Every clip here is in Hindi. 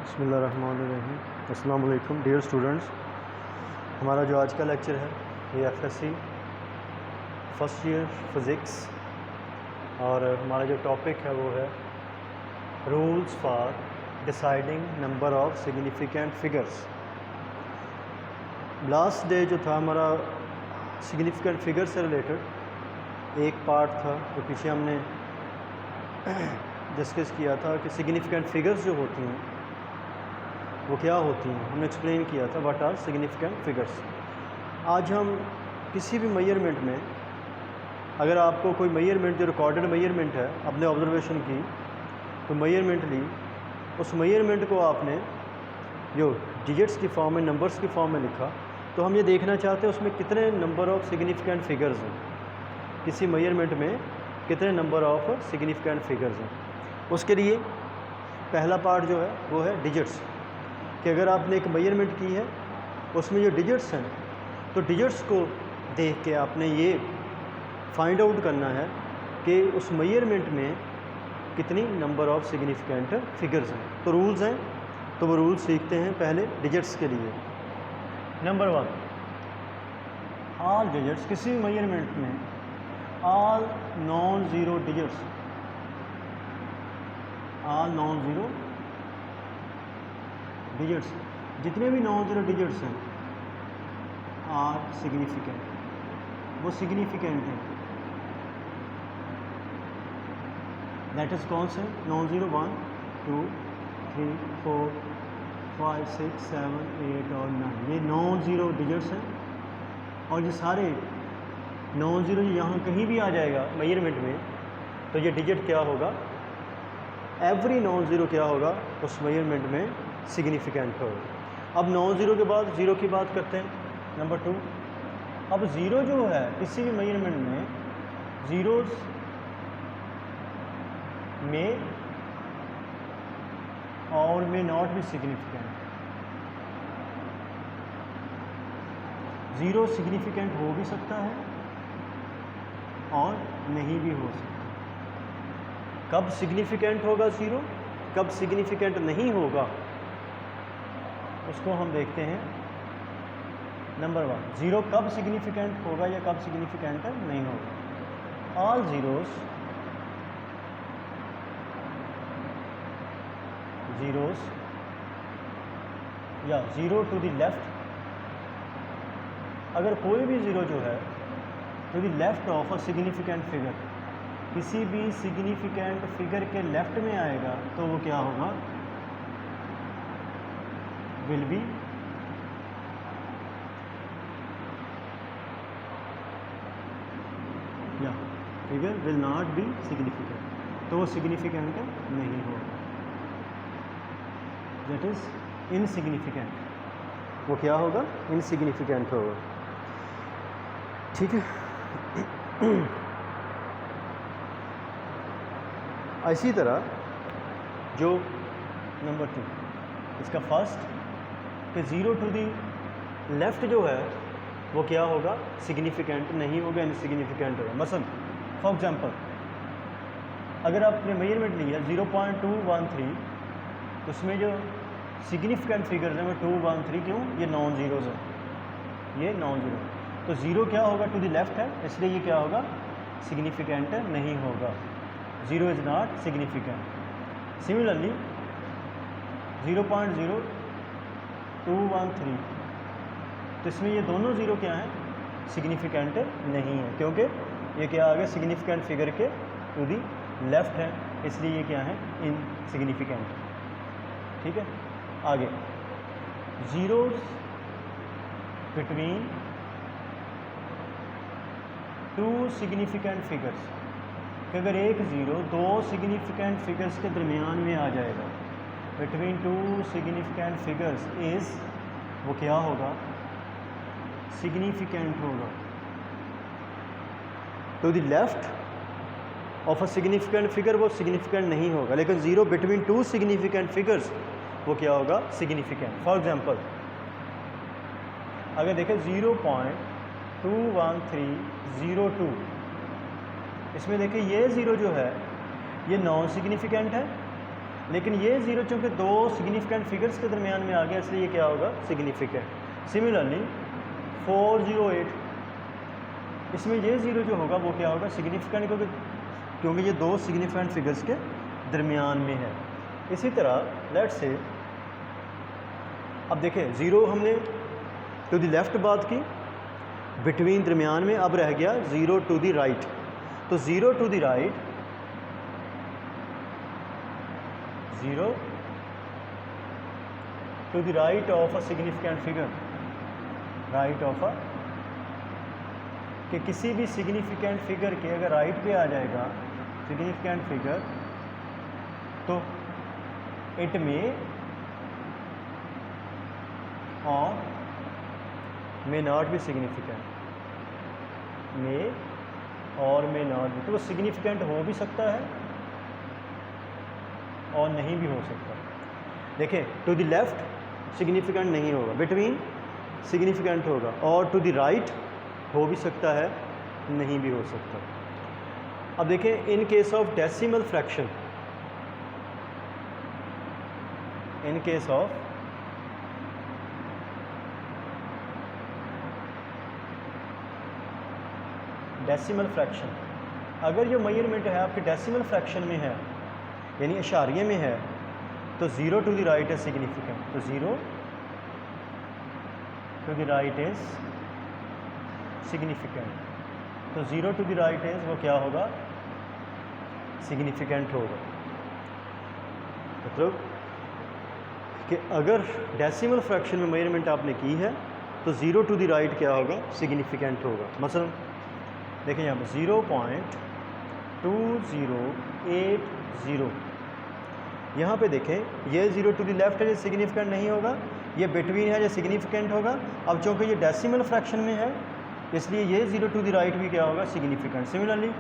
बिस्मिल्लाहिर्रहमानिर्रहीम। अस्सलाम वालेकुम डियर स्टूडेंट्स। हमारा जो आज का लेक्चर है ये एफएससी फर्स्ट ईयर फ़िज़िक्स और हमारा जो टॉपिक है वो है rules for deciding number of significant figures. Last day जो था हमारा सिग्निफिकेंट फिगर से रिलेटेड एक पार्ट था जो पीछे हमने डिस्कस किया था कि सिग्निफिकेंट फिगर्स जो होती हैं वो क्या होती हैं, हमने एक्सप्लेन किया था व्हाट आर सिग्निफिकेंट फिगर्स। आज हम किसी भी मेजरमेंट में अगर आपको कोई मेजरमेंट जो रिकॉर्डेड मेजरमेंट है अपने ऑब्जर्वेशन की तो मेजरमेंट ली, उस मेजरमेंट को आपने जो डिजिट्स की फॉर्म में नंबर्स की फॉर्म में लिखा, तो हम ये देखना चाहते हैं उसमें कितने नंबर ऑफ़ सिग्निफिकेंट फिगर्स हैं, किसी मेजरमेंट में कितने नंबर ऑफ़ सिग्निफिकेंट फिगर्स हैं। उसके लिए पहला पार्ट जो है वो है डिजिट्स, कि अगर आपने एक मेजरमेंट की है उसमें जो डिजिट्स हैं तो डिजिट्स को देख के आपने ये फाइंड आउट करना है कि उस मेजरमेंट में कितनी नंबर ऑफ़ सिग्निफिकेंट फिगर्स हैं। तो रूल्स हैं, तो वो रूल्स सीखते हैं पहले डिजिट्स के लिए। नंबर 1, ऑल डिजिट्स, किसी मेजरमेंट में all non zero digits, all non zero digits, जितने भी नॉन ज़ीरो डिजिट्स हैं आर सिग्निफिकेंट, वो सिग्निफिकेंट हैं। दैट इज़ कौन से नॉन ज़ीरो? 1 2 3 4 5 6 7 8 और 9, ये नॉन ज़ीरो डिजिट्स हैं। और ये सारे नॉन ज़ीरो यहाँ कहीं भी आ जाएगा मेजरमेंट में तो ये डिजिट क्या होगा, एवरी नॉन ज़ीरो क्या होगा उस मेजरमेंट में सिग्निफिकेंट होगा। अब नॉन ज़ीरो के बाद ज़ीरो की बात करते हैं। नंबर 2, अब ज़ीरो जो है किसी भी मेजरमेंट में ज़ीरोज़ में और में नॉट भी सिग्निफिकेंट। ज़ीरो सिग्निफिकेंट हो भी सकता है और नहीं भी हो सकता। कब सिग्निफिकेंट होगा ज़ीरो, कब सिग्निफिकेंट नहीं होगा, उसको हम देखते हैं। नंबर 1, ज़ीरो कब सिग्निफिकेंट होगा या कब सिग्निफिकेंट नहीं होगा। ऑल ज़ीरोज़ या ज़ीरो टू द लेफ़्ट, अगर कोई भी ज़ीरो जो है to the left of a significant figure, किसी भी सिग्निफिकेंट फिगर के लेफ़्ट में आएगा तो वो क्या होगा, विल बी या figure will not be significant, तो वो सिग्निफिकेंट नहीं होगा, दैट इज़ इनसिग्निफिकेंट। वो क्या होगा, इनसिग्निफिकेंट होगा। ठीक है। इसी तरह जो नंबर 2 इसका फर्स्ट कि ज़ीरो टू दी लेफ़्ट जो है वो क्या होगा, सिग्निफिकेंट नहीं होगा, इनसिग्निफिकेंट होगा। मसलन फॉर एग्जांपल अगर आपने मेजरमेंट लिया 0.213 तो उसमें जो सिग्निफिकेंट फिगर्स हैं वो 213, क्यों, ये नॉन ज़ीरोज़ हैं, ये नॉन ज़ीरो। तो ज़ीरो क्या होगा, टू द लेफ़्ट है, इसलिए ये क्या होगा, सिग्निफिकेंट नहीं होगा, zero is not significant. Similarly 0.0213 तो इसमें ये दोनों ज़ीरो क्या हैं, सिग्निफिकेंट नहीं है, क्योंकि ये क्या आ गया, सिग्निफिकेंट फिगर के टू दी लेफ़्ट है, इसलिए ये क्या है, इनसिग्निफिकेंट। ठीक है, आगे zeros between two significant figures, कि अगर एक ज़ीरो दो सिग्निफिकेंट फिगर्स के दरमियान में आ जाएगा, between two significant figures is, वो क्या होगा, सिग्निफिकेंट होगा। To the left of a significant figure वो सिग्निफिकेंट नहीं होगा, लेकिन zero between two significant figures वो क्या होगा, सिग्निफिकेंट। फॉर एग्जांपल अगर देखें 0.21302, इसमें देखिए ये ज़ीरो जो है ये नॉन सिग्निफिकेंट है, लेकिन ये ज़ीरो चूँकि दो सिग्निफिकेंट फिगर्स के दरमियान में आ गया, इसलिए ये क्या होगा, सिग्निफिकेंट। सिमिलरली 408, इसमें ये ज़ीरो जो होगा वो क्या होगा, सिग्निफिकेंट, क्योंकि ये दो सिग्निफिकेंट फिगर्स के दरमियान में है। इसी तरह लेट्स से, अब देखें ज़ीरो हमने टू द लेफ़्ट बात की, बिटवीन दरमियान में, अब रह गया ज़ीरो टू द राइट। तो zero to the right, zero to the right of a significant figure, right of a, कि किसी भी सिग्निफिकेंट फिगर के अगर राइट पे आ जाएगा सिग्निफिकेंट फिगर, तो इट में और मे नॉट बी सिग्निफिकेंट, मे और मे नॉट बी, तो वो सिग्निफिकेंट हो भी सकता है और नहीं भी हो सकता। देखिए टू द लेफ़्ट सिग्निफिकेंट नहीं होगा, बिटवीन सिग्निफिकेंट होगा, और टू द राइट हो भी सकता है, नहीं भी हो सकता। अब देखें इन case of decimal fraction, in case of decimal fraction, अगर ये मेजरमेंट है आपके डेसिमल फ्रैक्शन में है, यानी इशारिये में है, तो zero to the right is significant. तो zero to the right is significant, तो zero to the right is वो क्या होगा, सिग्निफिकेंट होगा। मतलब कि अगर डेसिमल फ्रैक्शन में मेजरमेंट आपने की है तो ज़ीरो टू द राइट क्या होगा, सिग्निफिकेंट होगा। मसलन देखिए यहाँ पर 0.2080, यहाँ पे देखें ये ज़ीरो टू द लेफ़्ट है, ये सिग्निफिकेंट नहीं होगा, ये बिटवीन है, ये सिग्निफिकेंट होगा। अब चूँकि ये डेसिमल फ्रैक्शन में है, इसलिए ये ज़ीरो टू द राइट भी क्या होगा, सिग्निफिकेंट। सिमिलरली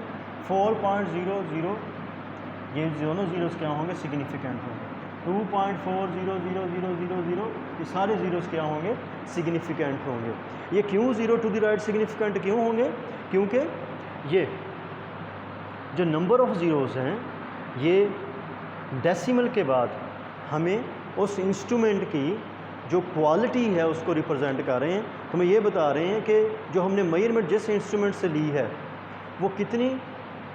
4.00, ये दोनों ज़ीरोज़ क्या होंगे, सिग्निफिकेंट होंगे। 2.400000, ये सारे ज़ीरोज़ क्या होंगे, सिग्निफिकेंट होंगे। ये क्यों zero to the right significant क्यों होंगे, क्योंकि ये जो नंबर ऑफ़ ज़ीरोज़ हैं, ये डेसिमल के बाद हमें उस इंस्ट्रूमेंट की जो क्वालिटी है उसको रिप्रेजेंट कर रहे हैं। हमें ये बता रहे हैं कि जो हमने मेजरमेंट जिस इंस्ट्रूमेंट से ली है वो कितनी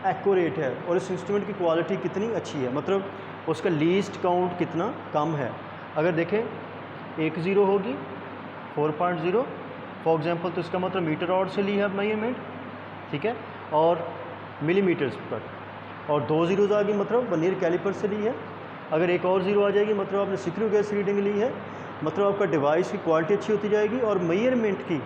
एक्यूरेट है और इस इंस्ट्रूमेंट की क्वालिटी कितनी अच्छी है, मतलब उसका लीस्ट काउंट कितना कम है। अगर देखें एक ज़ीरो होगी 4.0 फॉर एग्जांपल, तो इसका मतलब मीटर आउट से ली है मेजरमेंट, ठीक है, और मिलीमीटर्स पर, और दो ज़ीरोज़ आ गई मतलब वर्नियर कैलिपर से ली है। अगर एक और ज़ीरो आ जाएगी मतलब आपने स्क्रू गैस रीडिंग ली है, मतलब आपका डिवाइस की क्वालिटी अच्छी होती जाएगी और मेजरमेंट की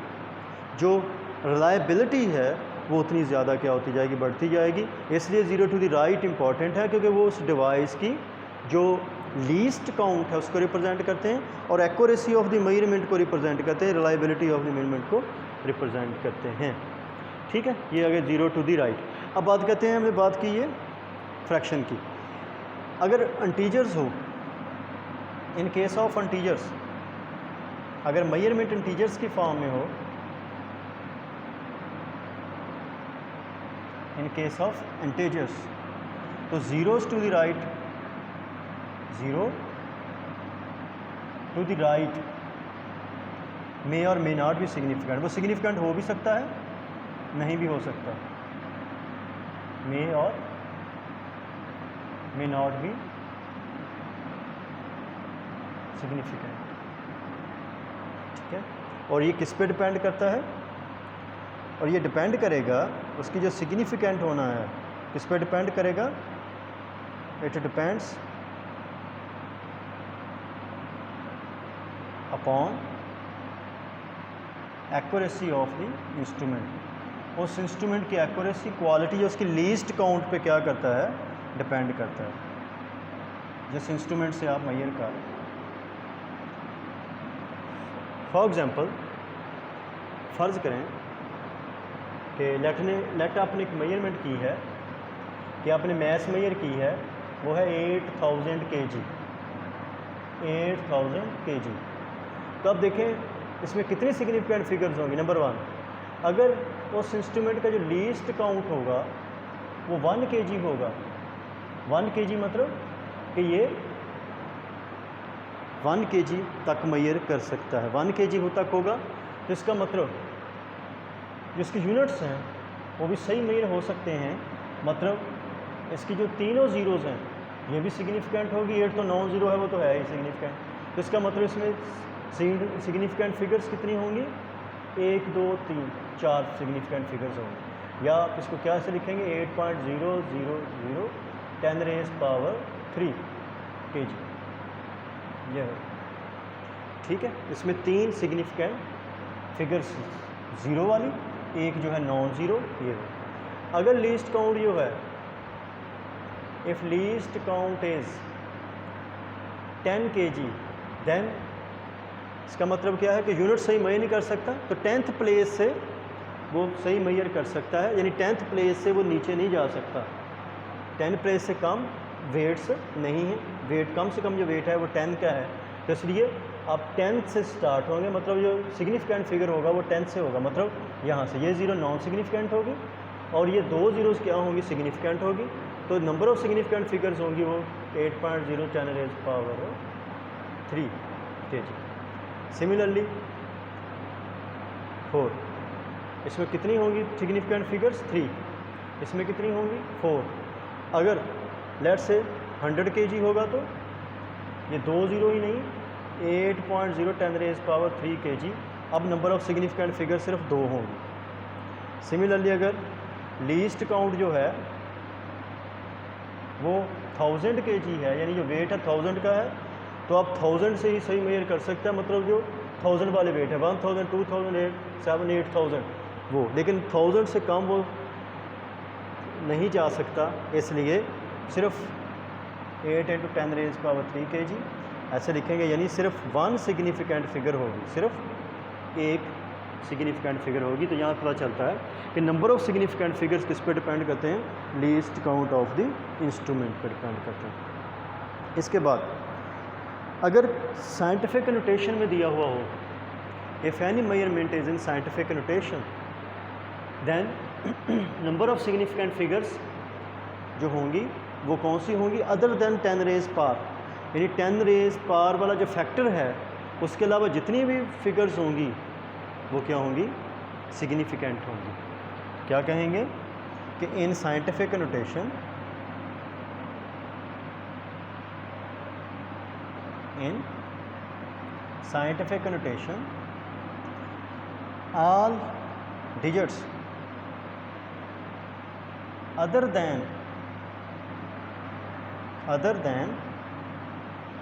जो रिलायबिलिटी है वो उतनी ज़्यादा क्या होती जाएगी, बढ़ती जाएगी। इसलिए zero to the right important है, क्योंकि वो उस डिवाइस की जो लीस्ट काउंट है उसको रिप्रेजेंट करते हैं और एक्यूरेसी ऑफ द मेजरमेंट को रिप्रेजेंट करते हैं, रिलायबिलिटी ऑफ द मेजरमेंट को रिप्रेजेंट करते हैं। ठीक है, ये अगर ज़ीरो टू द राइट। अब बात करते हैं, हमने बात की है फ्रैक्शन की। अगर इंटीजर्स हो, इन केस ऑफ इंटीजर्स, अगर मेजरमेंट इंटीजर्स की फॉर्म में हो, इन केस ऑफ इंटीजर्स, तो zeros to the right, zero to the right may और मे नॉट भी सिग्निफिकेंट। वो सिग्निफिकेंट हो भी सकता है, नहीं भी हो सकता, मे और मे नॉट भी सिग्निफिकेंट। ठीक है, और ये किस पे डिपेंड करता है, और ये डिपेंड करेगा उसकी जो सिग्निफिकेंट होना है किस पे डिपेंड करेगा, it depends upon accuracy of the instrument. उस इंस्ट्रूमेंट की एक्यूरेसी, क्वालिटी जो उसकी लीस्ट काउंट पे क्या करता है, डिपेंड करता है, जिस इंस्ट्रूमेंट से आप मेजर कर। फॉर एग्जांपल फ़र्ज़ करें कि लेट आपने एक मेजरमेंट की है, कि आपने मैस मेजर की है, वो है 8000 kg, 8000 kg। तो अब देखें इसमें कितनी सिग्निफिकेंट फिगर्स होंगी। नंबर 1, अगर उस इंस्ट्रूमेंट का जो लीस्ट काउंट होगा वो 1 kg होगा, 1 kg मतलब कि ये 1 kg तक मैयर कर सकता है। 1 kg तक होगा तो इसका मतलब जिसकी यूनिट्स हैं वो भी सही मैयर हो सकते हैं, मतलब इसकी जो तीनों ज़ीरोज़ हैं ये भी सिग्निफिकेंट होगी। 8 तो नॉन ज़ीरो है, वो तो है ही सिग्निफिकेंट। तो इसका मतलब इसमें सिग्निफिकेंट फिगर्स कितनी होंगी? 1 2 3 4 सिग्निफिकेंट फिगर्स होंगे। या आप इसको क्या से लिखेंगे? 8.000 10 रेज़ पावर 3 kg, यह है। ठीक है, इसमें 3 सिग्निफिकेंट फिगर्स, ज़ीरो वाली, एक जो है नॉन ज़ीरो, ये है। अगर लीस्ट काउंट जो है, if least count is 10 kg, then इसका मतलब क्या है कि यूनिट सही मैयर नहीं कर सकता, तो 10th प्लेस से वो सही मैयर कर सकता है, यानी 10th प्लेस से वो नीचे नहीं जा सकता। 10 प्लेस से कम वेट्स नहीं है, वेट कम से कम जो वेट है वो 10 का है, तो इसलिए आप 10th से स्टार्ट होंगे, मतलब जो सिग्निफिकेंट फिगर होगा वो 10th से होगा, मतलब यहाँ से ये ज़ीरो नॉन सिग्निफिकेंट होगी और ये 2 ज़ीरोज़ क्या होंगी? सिग्निफिकेंट होगी। तो नंबर ऑफ़ सिग्निफिकेंट फिगर्स होंगी वो 8.0 10 रेज़ पावर 3 kg। सिमिलरली 4, इसमें कितनी होंगी सिग्निफिकेंट फिगर्स? 3, इसमें कितनी होंगी? 4। अगर लेट्स से 100 kg होगा तो ये 2 ज़ीरो ही नहीं, 8.0 10 रेज़ पावर 3 kg। अब नंबर ऑफ़ सिग्निफिकेंट फिगर सिर्फ 2 होंगी। सिमिलरली अगर लीस्ट काउंट जो है वो 1000 kg है, यानी जो वेट है 1000 का है, तो आप 1000 से ही सही मेजर कर सकते हैं, मतलब जो 1000 वाले वेट है 1000 2000 8 7 8000 वो, लेकिन 1000 से कम वो नहीं जा सकता, इसलिए सिर्फ 8 × 10 रेज़ पावर 3 kg ऐसे लिखेंगे, यानी सिर्फ 1 सिग्निफिकेंट फिगर होगी, सिर्फ एक सिग्निफिकेंट फिगर होगी। तो यहाँ पता चलता है कि नंबर ऑफ़ सिग्निफिकेंट फिगर्स किस पे डिपेंड करते हैं? Least count of the instrument पर डिपेंड करते हैं। इसके बाद अगर साइंटिफिक नोटेशन में दिया हुआ हो, if any measurement is in scientific notation, then number of significant figures जो होंगी वो कौन सी होंगी? अदर देन 10 रेज़ पावर, यानी 10 रेज़ पावर वाला जो फैक्टर है उसके अलावा जितनी भी फिगर्स होंगी वो क्या होंगी? सिग्निफिकेंट होंगी। क्या कहेंगे कि इन साइंटिफिक नोटेशन, इन scientific notation all digits other than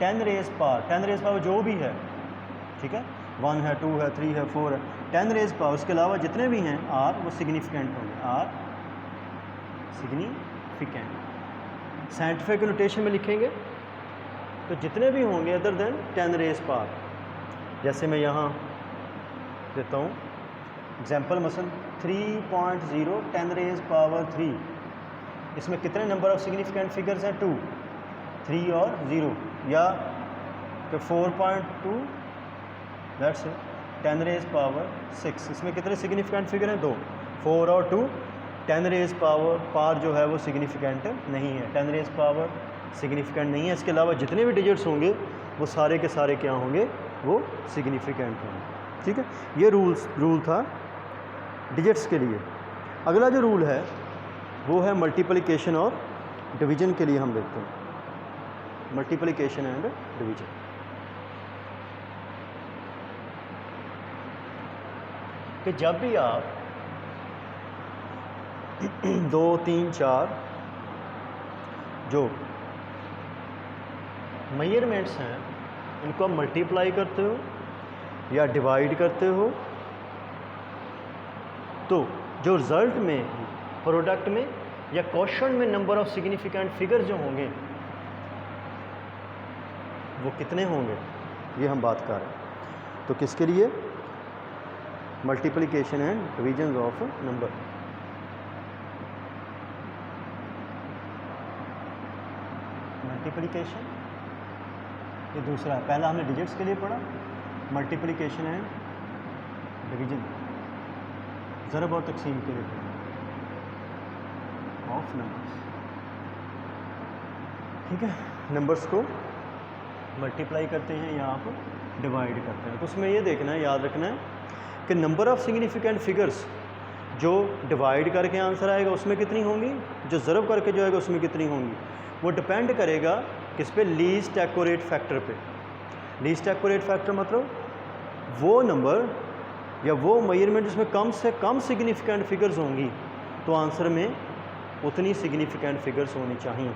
10 rays power, 10 rays power जो भी है, ठीक है, 1 है 2 है 3 है 4 है, 10 रेज़ पावर, उसके अलावा जितने भी हैं आर वो सिग्निफिकेंट होंगे, आर सिग्निफिकेंट। साइंटिफिक नोटेशन में लिखेंगे तो जितने भी होंगे अदर देन 10 रेज़ पावर, जैसे मैं यहाँ देता हूँ एग्जाम्पल, मसलन 3.0 10 रेज़ पावर 3, इसमें कितने नंबर ऑफ़ सिग्निफिकेंट फिगर्स हैं? 2, 3 और 0, या कि 4.2 दैट्स 10 रेज़ पावर 6, इसमें कितने सिग्निफिकेंट फिगर हैं? 2, 4 और 2। 10 रेज़ पावर जो है वो सिग्निफिकेंट नहीं है, 10 रेज़ पावर सिग्निफिकेंट नहीं है, इसके अलावा जितने भी डिजिट्स होंगे वो सारे के सारे क्या होंगे? वो सिग्निफिकेंट होंगे। ठीक है, ये रूल था डिजिट्स के लिए। अगला जो रूल है वो है मल्टीप्लिकेशन और डिवीज़न के लिए। हम देखते हैं मल्टीप्लिकेशन एंड डिवीज़न। कि जब भी आप 2 3 4 जो मेजरमेंट्स हैं इनको आप मल्टीप्लाई करते हो या डिवाइड करते हो, तो जो रिज़ल्ट में, प्रोडक्ट में या क्वेश्चन में नंबर ऑफ़ सिग्निफिकेंट फिगर जो होंगे वो कितने होंगे, ये हम बात कर रहे हैं। तो किसके लिए? Multiplication and division of number. Multiplication ये दूसरा है, पहला हमने डिजिट्स के लिए पढ़ा, मल्टीप्लिकेशन एंड डिवीजन ज़रब और तकसीम के लिए पढ़ा ऑफ नंबर्स। ठीक है, नंबर्स को मल्टीप्लाई करते हैं या आप डिवाइड करते हैं। तो उसमें ये देखना है, याद रखना है कि नंबर ऑफ़ सिग्निफिकेंट फिगर्स जो डिवाइड करके आंसर आएगा उसमें कितनी होंगी, जो ज़रब करके जो आएगा उसमें कितनी होंगी, वो डिपेंड करेगा किस पे, लीस्ट एक्यूरेट फैक्टर पे। लीस्ट एक्यूरेट फैक्टर मतलब वो नंबर या वो मेजरमेंट जिसमें कम से कम सिग्निफिकेंट फिगर्स होंगी, तो आंसर में उतनी सिग्निफिकेंट फिगर्स होनी चाहिए।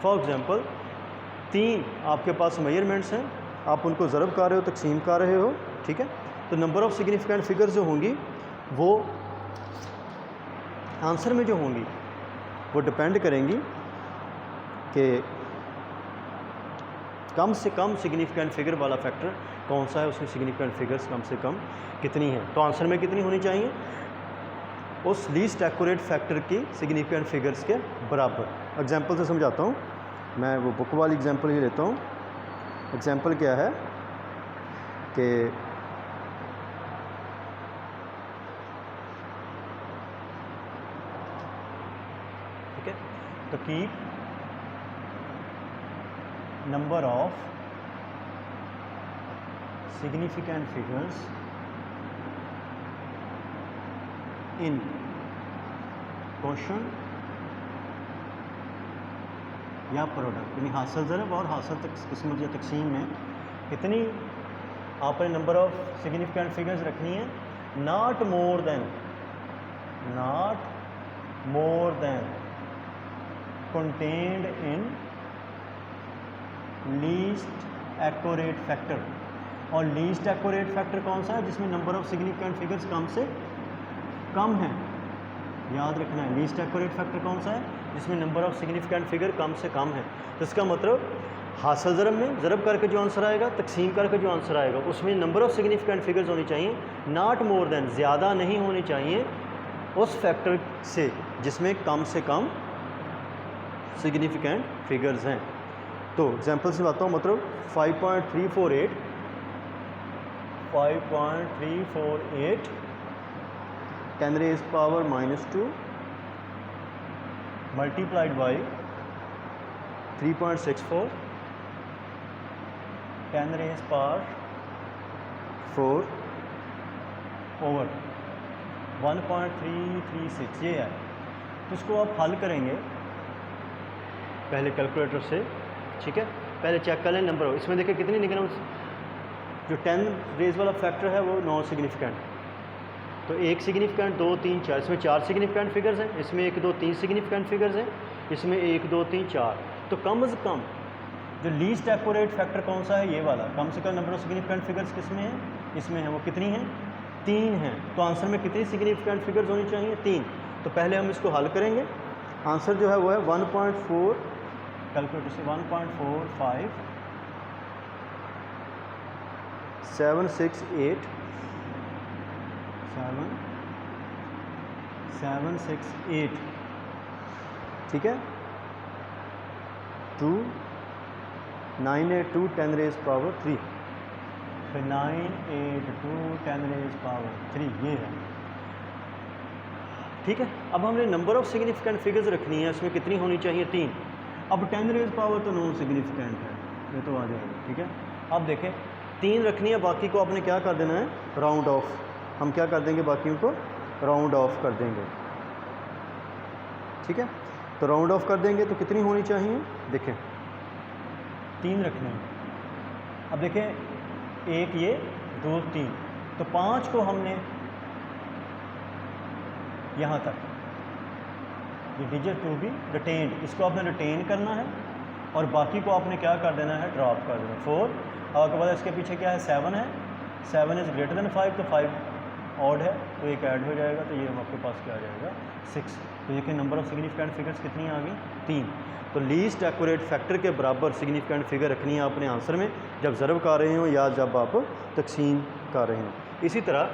फॉर एग्ज़ाम्पल 3 आपके पास मेजरमेंट्स हैं, आप उनको ज़रब कर रहे हो, तकसीम कर रहे हो, ठीक है। तो नंबर ऑफ़ सिग्निफिकेंट फिगर्स जो होंगी वो आंसर में जो होंगी वो डिपेंड करेंगी कि कम से कम सिग्निफिकेंट फिगर वाला फैक्टर कौन सा है, उसमें सिग्निफिकेंट फिगर्स कम से कम कितनी है, तो आंसर में कितनी होनी चाहिए, उस लीस्ट एक्यूरेट फैक्टर की सिग्निफिकेंट फिगर्स के बराबर। एग्जांपल से समझाता हूँ, मैं वो बुक वाली एग्जांपल ही लेता हूँ। एग्जांपल क्या है कि ठीक है, तो keep number of significant figures in question या प्रोडक्ट, यानी हासिल ज़रब और हासिल किस्मत या तकसीम में कितनी आपने नंबर ऑफ सिग्निफिकेंट फिगर्स रखनी है, not more than contained in least accurate factor. और लीस्ट एक्यूरेट फैक्टर कौन सा है, जिसमें नंबर ऑफ सिग्निफिकेंट फिगर्स कम से कम है। याद रखना है, लीस्ट एक्यूरेट फैक्टर कौन सा है, जिसमें नंबर ऑफ सिग्निफिकेंट फिगर कम से कम है। तो इसका मतलब हासिल ज़रब में ज़रब करके जो आंसर आएगा, तकसीम करके जो आंसर आएगा, उसमें नंबर ऑफ सिग्निफिकेंट फिगर्स होनी चाहिए, नॉट मोर देन, ज़्यादा नहीं होनी चाहिए उस फैक्टर से जिसमें कम से कम सिग्निफिकेंट फिगर्स हैं। तो एग्जांपल से बताता हूँ, मतलब 5.348 10 raised power -2 multiplied by 3.64 10 raised power 4 over 1.336, ये है। तो इसको आप हल करेंगे पहले कैलकुलेटर से, ठीक है। पहले चेक कर लें नंबर, इसमें देखिए कितनी निकले, जो 10 रेज वाला फैक्टर है वो नॉन सिग्निफिकेंट, तो 1 सिग्निफिकेंट 2 3 4, इसमें 4 सिग्निफिकेंट फिगर्स हैं, इसमें 1 2 3 सिग्निफिकेंट फिगर्स हैं, इसमें 1 2 3 4। तो कम से कम जो लीस्ट एक्यूरेट फैक्टर कौन सा है, ये वाला, कम से कम नंबर ऑफ सिग्निफिकेंट फिगर्स किसमें है, इसमें है। वो कितनी है, 3 हैं। तो आंसर में कितनी सिग्निफिकेंट फिगर्स होनी चाहिए, 3। तो पहले हम इसको हल करेंगे, आंसर जो है वो है 1.4, कैलकुलेटर से 1.45 768 768, ठीक है, 2 982 10 raised power 3, फिर 982 10 raised power 3, ये है, ठीक है। अब हमने नंबर ऑफ सिग्निफिकेंट फिगर्स रखनी है, इसमें कितनी होनी चाहिए, 3। अब 10 रेज पावर तो नॉन सिग्निफिकेंट है, ये तो आ जाएगा, ठीक है। अब देखें 3 रखनी है, बाकी को आपने क्या कर देना है, राउंड ऑफ। हम क्या कर देंगे, बाकियों को राउंड ऑफ कर देंगे, ठीक है। तो राउंड ऑफ कर देंगे तो कितनी होनी चाहिए, देखें 3 रखनी है। अब देखें 1 ये 2 3, तो 5 को हमने यहाँ तक, ये डिजिट टू बी रिटेन्ड, इसको आपने रिटेन करना है, और बाकी को आपने क्या कर देना है, ड्रॉप कर देना। 4 और के बाद इसके पीछे क्या है, 7 है, 7 इज़ ग्रेटर देन 5, तो 5 ऑड है, तो एक ऐड हो जाएगा, तो ये आपके पास क्या आ जाएगा, 6। तो ये कि नंबर ऑफ सिग्निफिकेंट फिगर्स कितनी आ गई, 3। तो लीस्ट एक्यूरेट फैक्टर के बराबर सिग्निफिकेंट फिगर रखनी है आपने आंसर में, जब ज़रब कर रहे हो या जब आप तकसीम कर रहे हो। इसी तरह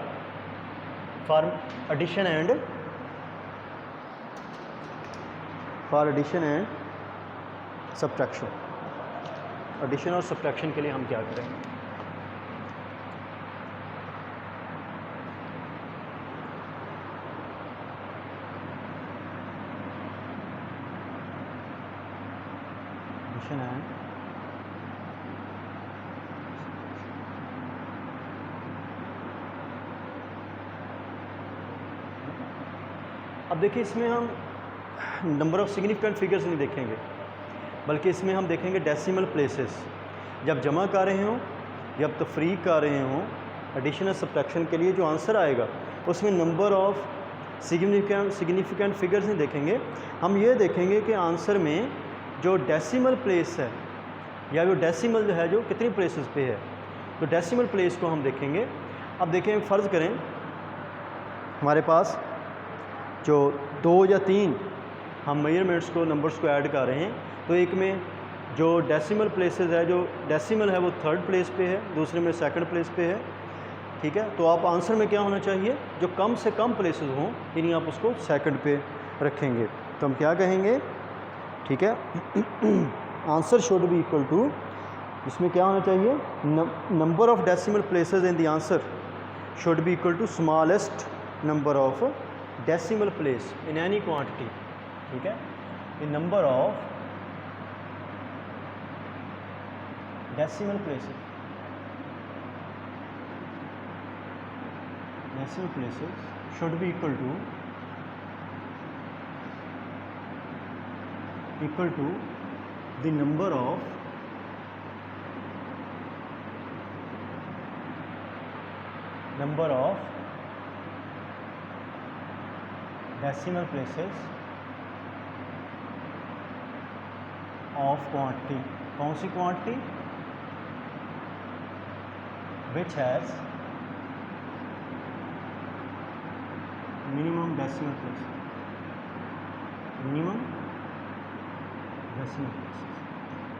for addition and subtraction, addition और सब्ट्रैक्शन के लिए हम क्या करेंगे, एडिशन एंड अब देखिए इसमें हम नंबर ऑफ़ सिग्निफिकेंट फिगर्स नहीं देखेंगे, बल्कि इसमें हम देखेंगे डेसिमल प्लेसेस। जब जमा कर रहे हों, जब तफरीक कर रहे हों, एडिशन सब्ट्रैक्शन के लिए जो आंसर आएगा उसमें नंबर ऑफ़ सिग्निफिकेंट फिगर्स नहीं देखेंगे। हम ये देखेंगे कि आंसर में जो डेसिमल प्लेस है या जो डेसिमल जो है जो कितनी प्लेसेस पे है, तो डेसिमल प्लेस को हम देखेंगे। अब देखें, फ़र्ज़ करें हमारे पास जो 2 या 3 हम मेजरमेंट्स को नंबर्स को ऐड कर रहे हैं, तो एक में जो डेसिमल प्लेसेस है, जो डेसिमल है वो 3rd प्लेस पे है, दूसरे में 2nd प्लेस पे है। ठीक है, तो आप आंसर में क्या होना चाहिए, जो कम से कम प्लेसेस हों यानी आप उसको 2nd पे रखेंगे। तो हम क्या कहेंगे, ठीक है, answer should be equal to, इसमें क्या होना चाहिए, number of decimal places in the answer should be equal to smallest number of decimal place in any quantity. ठीक है, the number of decimal places should be equal to the number of decimal places of quantity। कौन सी quantity, which has minimum decimal places,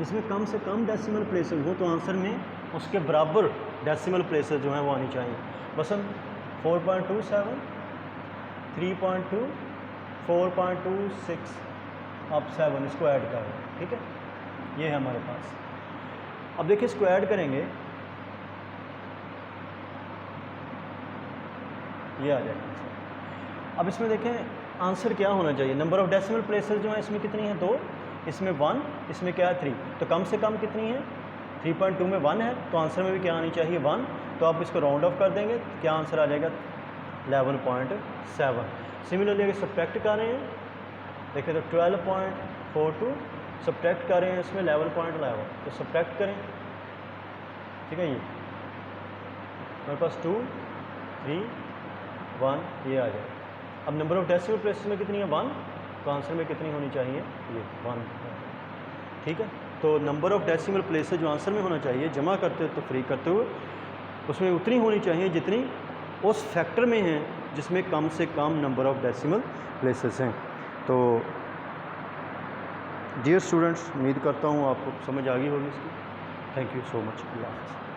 इसमें कम से कम डेसिमल प्लेसेस हो तो आंसर में उसके बराबर डेसिमल प्लेसेस जो हैं वो आनी चाहिए। बस हम 4.27, 3.2, 4.26 अब 7 इसको ऐड कर रहे हैं। ठीक है, ये है हमारे पास। अब देखिए इसको ऐड करेंगे, ये आ जाएगा। अब इसमें देखें आंसर क्या होना चाहिए, नंबर ऑफ़ डेसिमल प्लेसेस जो है इसमें कितनी है, 2, इसमें 1, इसमें क्या है 3, तो कम से कम कितनी है, 3.2 में 1 है, तो आंसर में भी क्या आनी चाहिए 1। तो आप इसको राउंड ऑफ कर देंगे, क्या आंसर आ जाएगा 11.7। सिमिलरली अगर सब्ट्रैक्ट कर रहे हैं, देखिए तो 12.42 सब्ट्रैक्ट कर रहे हैं इसमें 11.11, तो सब्ट्रैक्ट करें। ठीक है, ये हमारे पास 2, 3, 1 ये आ जाए। अब नंबर ऑफ़ डेसिमल प्लेसेस में कितनी है 1, तो आंसर में कितनी होनी चाहिए, ये 1। ठीक है, तो नंबर ऑफ़ डेसिमल प्लेसेस जो आंसर में होना चाहिए जमा करते तो फ्री करते हुए उसमें उतनी होनी चाहिए जितनी उस फैक्टर में है जिसमें कम से कम नंबर ऑफ़ डेसिमल प्लेसेस हैं। तो डियर स्टूडेंट्स, उम्मीद करता हूँ आपको समझ आ गई होगी इसकी। Thank you so much. अल्लाह हाफ़िज़।